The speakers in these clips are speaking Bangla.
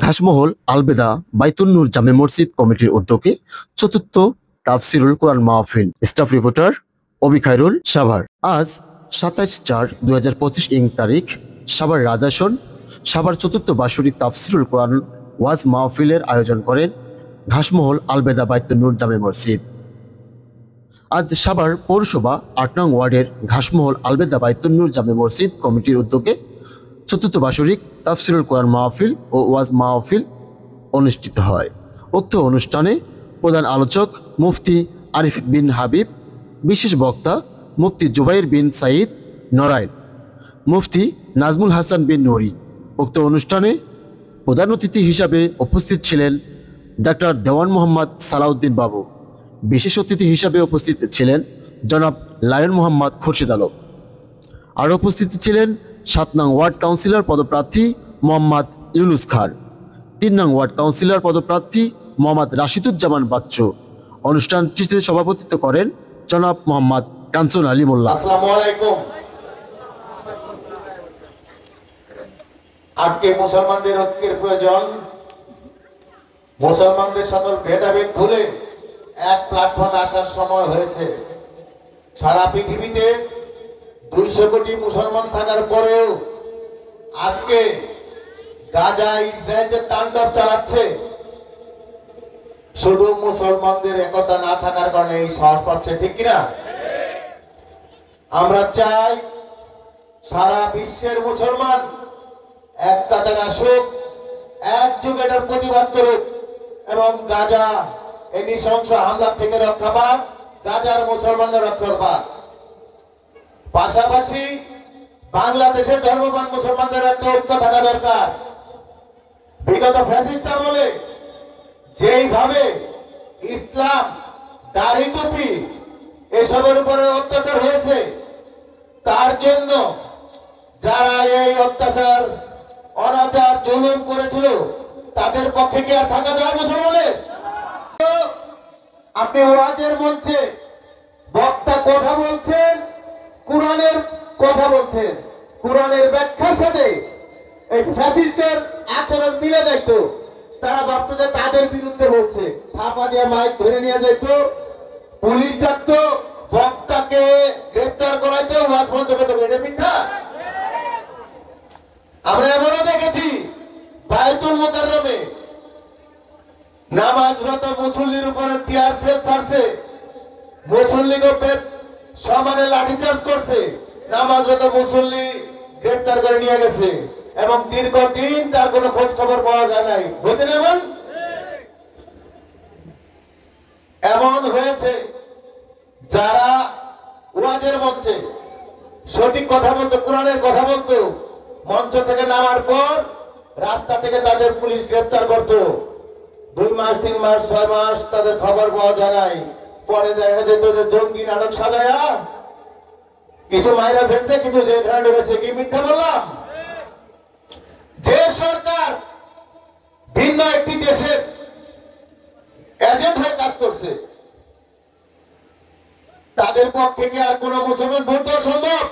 ঘাসমহল আলবেদা বাইতুন নূর জামে মসজিদ কমিটির উদ্যোগে চতুর্থ তাফসিরুল কোরআন মাহফিল। স্টাফ রিপোর্টার অবি খায়রুল, সাভার। আজ 27/4/2025 ইং তারিখ সাভার রাজাসন সাভার চতুর্থ বার্ষিক তাফসিরুল কোরআন ওয়াজ মাহফিলের আয়োজন করেন ঘাসমহল আলবেদা বাইতুন নূর জামে মসজিদ। আজ সাভার পৌরসভা ৮ নং ওয়ার্ডের ঘাসমহল আলবেদা বাইতুন নূর জামে মসজিদ কমিটির উদ্যোগে চতুর্থ বার্ষিক তাফসিরুল কোরআন মাহফিল ও ওয়াজ মাহফিল অনুষ্ঠিত হয়। উক্ত অনুষ্ঠানে প্রধান আলোচক মুফতি আরিফ বিন হাবিব, বিশেষ বক্তা মুফতি জুবাইর বিন সাইদ নরাইন, মুফতি নাজমুল হাসান বিন নুরি। উক্ত অনুষ্ঠানে প্রধান অতিথি হিসাবে উপস্থিত ছিলেন ডাক্তার দেওয়ান মোহাম্মদ সালাউদ্দিন বাবু। বিশেষ অতিথি হিসাবে উপস্থিত ছিলেন জনাব লায়ন মোহাম্মদ খুরশিদ আলম। আর উপস্থিত ছিলেন ৭ নং ওয়ার্ড কাউন্সিলর পদপ্রার্থী মোহাম্মদ ইউনুস খান, ৩ নং ওয়ার্ড কাউন্সিলর পদপ্রার্থী মোহাম্মদ রাশিদুজ্জামান বাচ্চু। অনুষ্ঠানটিতে সভাপতিত্ব করেন জনাব মোহাম্মদ কাঞ্চন আলী মোল্লা। আসসালামু আলাইকুম। আজকে মুসলমানদের ঐক্যের প্রয়োজন। মুসলমানদের সকল ভেদাভেদ ভুলে এক প্ল্যাটফর্মে আসার সময় হয়েছে। সারা পৃথিবীতে 200 কোটি মুসলমান থাকার পরেও আজকে গাজা ইসরায়েল যে তাণ্ডব চালাচ্ছে, শুধু মুসলমানদের একতা না থাকার কারণে এই সাহস পাচ্ছে, ঠিক কিনা? আমরা চাই সারা বিশ্বের মুসলমান এক কাতারে আসুক, একযোগে এটার প্রতিবাদ করুক এবং গাজা এই নৃশংস হামলা থেকে রক্ষা পাক, গাজার মুসলমানরা রক্ষা পাক। পাশাপাশি বাংলাদেশের ধর্মপ্রাণ মুসলমানদের একটা ঐক্য থাকা দরকার। বিগত ফ্যাসিস্ট আমলে যেইভাবে ইসলাম, দাড়ি টুপি এসবের উপরে অত্যাচার হয়েছে, তার জন্য যারা এই অত্যাচার, অনাচার, জুলুম করেছিল তাদের পক্ষে কি আর থাকা যায় মুসলমানের? আপনি ওয়াজের মঞ্চে বক্তা কথা বলছেন, কোরআনের কথা বলছেন, কোরআনের ব্যাখ্যার সাথে এই ফ্যাসিস্টের আচরণ মিলে যাইতো, তারা ভাবতো যে তাদের বিরুদ্ধে বলছে, থাপা দিয়ে মাইক ধরে নিয়ে যাইতো, পুলিশ ডাকতো, বক্তাকে গ্রেফতার করাইতো, ওয়াজ বন্ধ করতে। এটা মিথ্যা। আমরা এমনও দেখেছি বায়তুল মুকাররমে নামাজরত মুসল্লির উপরে টিয়ার সেল ছাড়ছে, মুসল্লিকে সমানে লাঠিচার্জ করছে, নামাজরত মুসল্লি গ্রেফতার করে নিয়ে গেছে এবং দীর্ঘদিন তার কোনো খোঁজ খবর পাওয়া যায় নাই। বুঝছেন? এমন হয়েছে যারা ওয়াজের মঞ্চে সঠিক কথা বলতো, কোরআনের কথা বলতো, মঞ্চ থেকে নামার পর রাস্তা থেকে তাদের পুলিশ গ্রেফতার করত। 2 মাস, 3 মাস, 6 মাস তাদের খবর পাওয়া যায় নাই। পরে দেখা যেত যে জঙ্গি নাটক সাজায়া কিছু মাইরা ফেলছে, কিছু জেলখানা ঢুকেছে। কি মিথ্যা বললাম? যে সরকার ভিন্ন একটি দেশের এজেন্ট হয়ে কাজ করছে, তাদের পক্ষে কি আর কোন মুসলমান ভোট দেওয়া সম্ভব?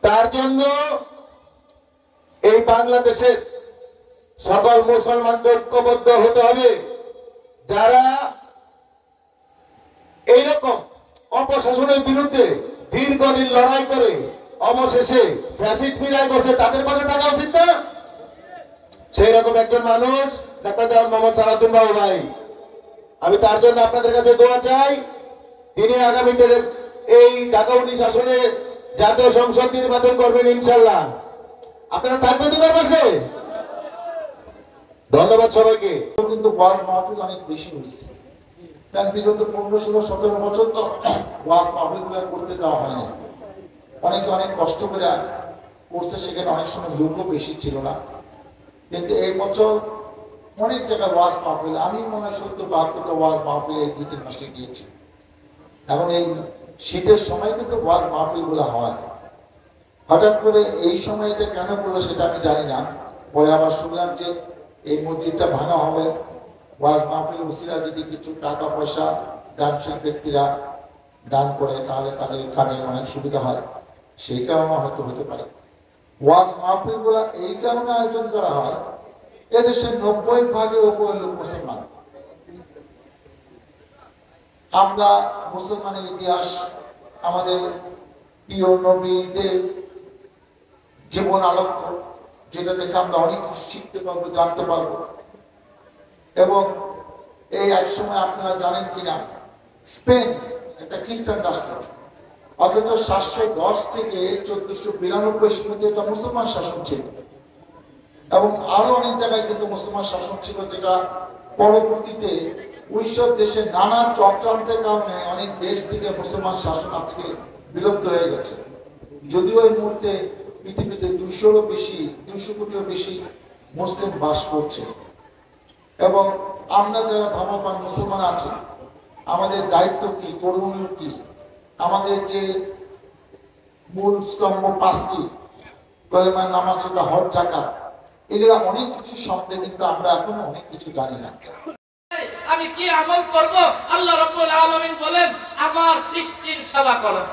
তার জন্য এই বাংলাদেশের সকল মুসলমানকে ঐক্যবদ্ধ হতে হবে। যারা এইরকম অপশাসনের বিরুদ্ধে দীর্ঘদিন লড়াই করে অবশেষে ফ্যাসিস্ট বিদায় করছে, তাদের পাশে থাকা উচিত না? সেই রকম একজন মানুষ ডাক্তার দেওয়ান মোহাম্মদ সালাউদ্দিন বাবু ভাই। আমি তার জন্য আপনাদের কাছে দোয়া চাই। তিনি আগামীতে এই ঢাকা 19 আসনে জাতীয় সংসদ নির্বাচন করবেন ইনশাল্লাহ। আপনারা থাকবেন তো তার পাশে? ধন্যবাদ সবাইকে। কিন্তু ওয়াজ মাহফিল অনেক বেশি হয়েছে, কারণ বিগত 15, 16, 17 বছর তো ওয়াজ মাহফিল করতে দেওয়া হয়নি। অনেকে অনেক কষ্ট করে করছে, সেখানে অনেক সময় লোকও বেশি ছিল না। কিন্তু এই বছর অনেক জায়গায় ওয়াজ মাহফিল, আমি মনে হয় 70-72টা ওয়াজ মাহফিল এই 2-3 মাসে গিয়েছি। এখন এই শীতের সময় কিন্তু ওয়াজ মাহফিলগুলো হয়। হঠাৎ করে এই সময়টা কেন করলো সেটা আমি জানি না। পরে আবার শুনলাম যে এই মসজিদটা ভাঙা হবে, ওয়াজ মাহফিল উসিলা যদি কিছু টাকা পয়সা দানশীল ব্যক্তিরা দান করে তাহলে তাদের কাজে অনেক সুবিধা হয়, সেই কারণে হয়তো হতে পারে। ওয়াজ মাহফিলগুলো এই কারণে আয়োজন করা হয় এদেশের 90% উপর লোক মুসলমান। আমরা মুসলমানের ইতিহাস, আমাদের প্রিয় নবীদের জীবন আলোক্য, যেটা দেখে আমরা অনেক কিছু শিখতে পারবো, জানতে পারবো। এবং এই এক সময় আপনারা জানেন কিনা, স্পেন একটা খ্রিস্টান রাষ্ট্র, অথচ 710 থেকে 1492 সালে এটা মুসলমান শাসন ছিল। এবং আরো অনেক জায়গায় কিন্তু মুসলমান শাসন ছিল, যেটা পরবর্তীতে ওইসব দেশে নানা চক্রান্তের কারণে অনেক দেশ থেকে মুসলমান শাসন আজকে বিলুপ্ত হয়ে গেছে। যদিও এই মুহূর্তে পৃথিবীতে 200 কোটিরও বেশি মুসলিম বাস করছে। এবং আমরা যারা ধর্মপ্রাণ মুসলমান আছি, আমাদের দায়িত্ব কি, করণীয় কি? আমাদের যে মূল স্তম্ভ 5টি, কলেমা, নামাজ, হজ, যাকাত, এগুলা অনেক কিছু শব্দে কিন্তু আমরা এখনো অনেক কিছু জানি না। আমি কি আমল করব? আল্লাহ রাব্বুল আলামিন বলেন, আমার সৃষ্টির সেবা করো।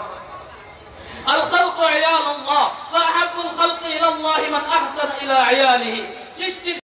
আল খালকু ইলাল্লাহ, ফা আহাব্বুল খালকি ইলাল্লাহি মান আহসানা ইলা আয়ালিহি। সৃষ্টির